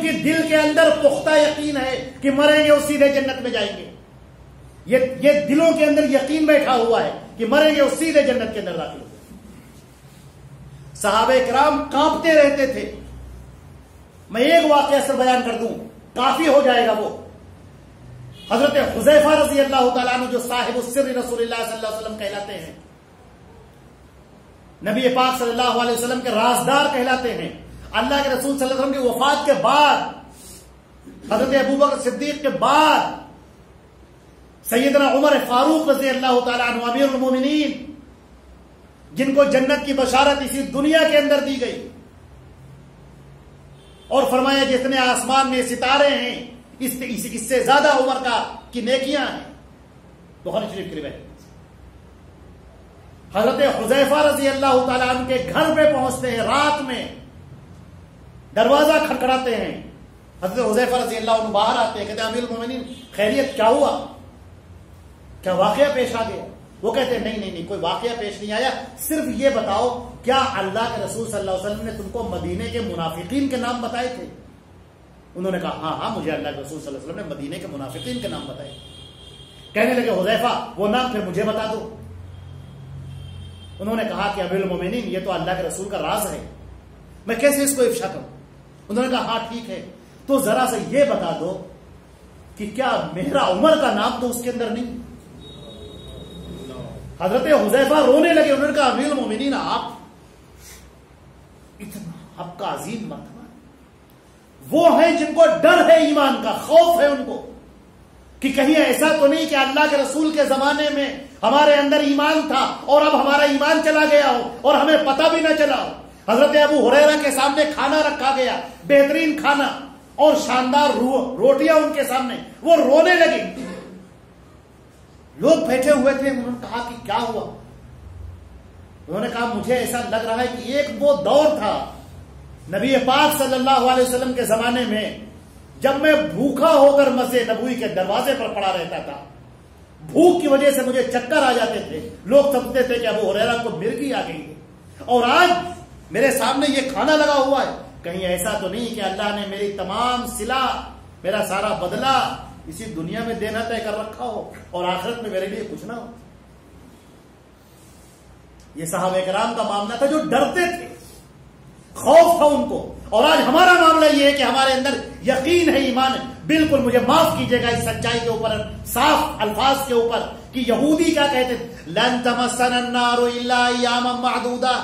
کی دل کے اندر پختہ یقین ہے کہ مریں گے اور سیدھے جنت میں جائیں گے. یہ دلوں کے اندر یقین بیٹھا ہوا ہے کہ مریں گے اور سیدھے جنت کے اندر داخل ہو گے. صحابہ کرام کانپتے رہتے تھے. میں ایک واقعہ سے بیان کر دوں, کافی ہو جائے گا. وہ حضرت حذیفہ رضی اللہ تعالیٰ عنہ جو صاحب السر رسول اللہ صلی اللہ علیہ وسلم کہلاتے ہیں, نبی پاک صلی اللہ علیہ وسلم کے رازدار کہلاتے ہیں. اللہ کے رسول صلی اللہ علیہ وسلم کی وفات کے بعد, حضرت ابوبکر صدیق کے بعد, سیدنا عمر فاروق رضی اللہ تعالیٰ عنہ امیر المومنین, جن کو جنت کی بشارت اسی دنیا کے اندر دی گئی, اور فرمایا جتنے آسمان میں ستارے ہیں اس سے زیادہ عمر کی نیکیاں ہیں. بخاری شریف کی روایت. حضرت حذیفہ رضی اللہ تعالیٰ عنہ کے گھر پہ پہنچتے ہیں, رات میں دروازہ کھٹکھڑاتے ہیں. حضرت حذیفہ رضی اللہ عنہ باہر آتے ہیں, کہتے ہیں امیر المومنین خیریت, کیا ہوا, کیا واقعہ پیش آ گیا؟ وہ کہتے ہیں نہیں کوئی واقعہ پیش نہیں آیا, صرف یہ بتاؤ کیا اللہ کے رسول صلی اللہ علیہ وسلم نے تم کو مدینے کے منافقین کے نام بتائے تھے؟ انہوں نے کہا ہاں مجھے اللہ کے رسول صلی اللہ علیہ وسلم نے مدینے کے منافقین کے نام بتائے. کہنے لگے حذیفہ وہ نام پھر مجھے بتا دو. انہوں نے کہا کہ امیر المومنین یہ تو اللہ کے رسول کا راز ہے, میں کیسے اس کو افشا کروں؟ انہوں نے کہا ہاں ٹھیک ہے, تو ذرا سے یہ بتا دو کہ کیا میرا عمر کا نام تو اس کے اندر نہیں؟ حضرت حذیفہ رونے لگے. انہوں نے کہا امیر المومنین آپ اتنا آپ کا عظیم مرتبہ, وہ ہیں جن کو ڈر ہے ایمان کا, خوف ہے ان کو کہ کہیں ایسا تو نہیں کہ اللہ کے رسول کے زمانے میں ہمارے اندر ایمان تھا اور اب ہمارا ایمان چلا گیا ہو اور ہمیں پتہ بھی نہ چلا ہو. حضرت ابو ہریرہ کے سامنے کھانا رکھا گیا, بہترین کھانا اور شاندار روٹیاں ان کے سامنے, وہ رونے لگے. لوگ بیٹھے ہوئے تھے. انہوں نے کہا کہ کیا ہوا؟ انہوں نے کہا مجھے ایسا لگ رہا ہے کہ ایک وہ دور تھا نبی پاک صلی اللہ علیہ وسلم کے زمانے میں جب میں بھوکا ہو کر مسجد نبوی کے دروازے پر پڑا رہتا تھا. بھوک کی وجہ سے مجھے چکر آ جاتے تھے. لوگ سمجھتے تھے کہ ابو ہریرہ کو مرگی آ گئی ہے, اور آج میرے سامنے یہ کھانا لگا ہوا ہے, کہیں ایسا تو نہیں کہ اللہ نے میری تمام صلہ, میرا سارا بدلہ اسی دنیا میں دینا طے کر رکھا ہو اور آخرت میں میرے لیے کچھ نہ ہو. یہ صحابہ کرام کا معاملہ تھا جو ڈرتے تھے, خوف تھا ان کو. اور آج ہمارا معاملہ یہ ہے کہ ہمارے اندر یقین ہے, ایمان ہے. بالکل مجھے معاف کیجیے گا اس سچائی کے اوپر, صاف الفاظ کے اوپر, کہ یہودی کیا کہتے تھے, لن تمسنا النار الا ایاما معدودہ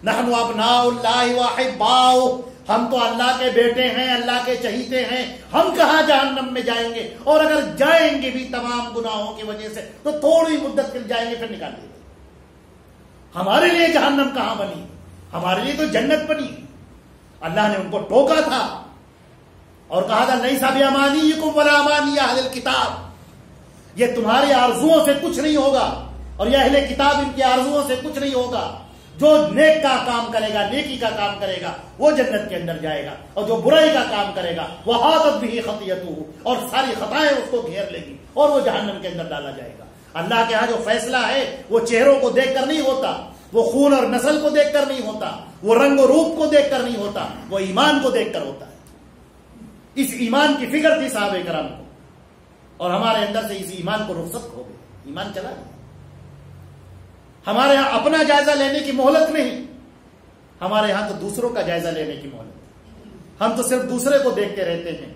نحن ابناء اللہ واحباؤہ, ہم تو اللہ کے بیٹے ہیں, اللہ کے چہیتے ہیں, ہم کہاں جہنم میں جائیں گے, اور اگر جائیں گے بھی تمام گناہوں کی وجہ سے تو تھوڑی مدت کے لیے جائیں گے پھر نکال دیں گے. ہمارے لیے جہنم کہاں بنی, ہمارے لیے تو جنت بنی. اللہ نے ان کو ٹوکا تھا اور کہا تھا لیس بامانیکم ولا امانی اہل الکتاب, یہ تمہاری آرزوؤں سے کچھ نہیں ہوگا اور یہ اہل کتاب ان کی آرزوؤں سے کچھ نہیں ہوگا. جو نیک کا کام کرے گا, نیکی کا کام کرے گا, وہ جنت کے اندر جائے گا, اور جو برائی کا کام کرے گا وحاطت بہ خطیئتہ, اور ساری خطائیں اس کو گھیر لے گی اور وہ جہنم کے اندر ڈالا جائے گا. اللہ کے ہاں جو فیصلہ ہے وہ چہروں کو دیکھ کر نہیں ہوتا, وہ خون اور نسل کو دیکھ کر نہیں ہوتا, وہ رنگ و روپ کو دیکھ کر نہیں ہوتا, وہ ایمان کو دیکھ کر ہوتا ہے. اس ایمان کی فکر تھی صحابہ کرام کو, اور ہمارے اندر سے اس ایمان کو رخصت ہو گئی, ایمان چلا گیا. ہمارے ہاں اپنا جائزہ لینے کی مہلت نہیں, ہمارے ہاں تو دوسروں کا جائزہ لینے کی مہلت. ہم تو صرف دوسرے کو دیکھتے رہتے ہیں.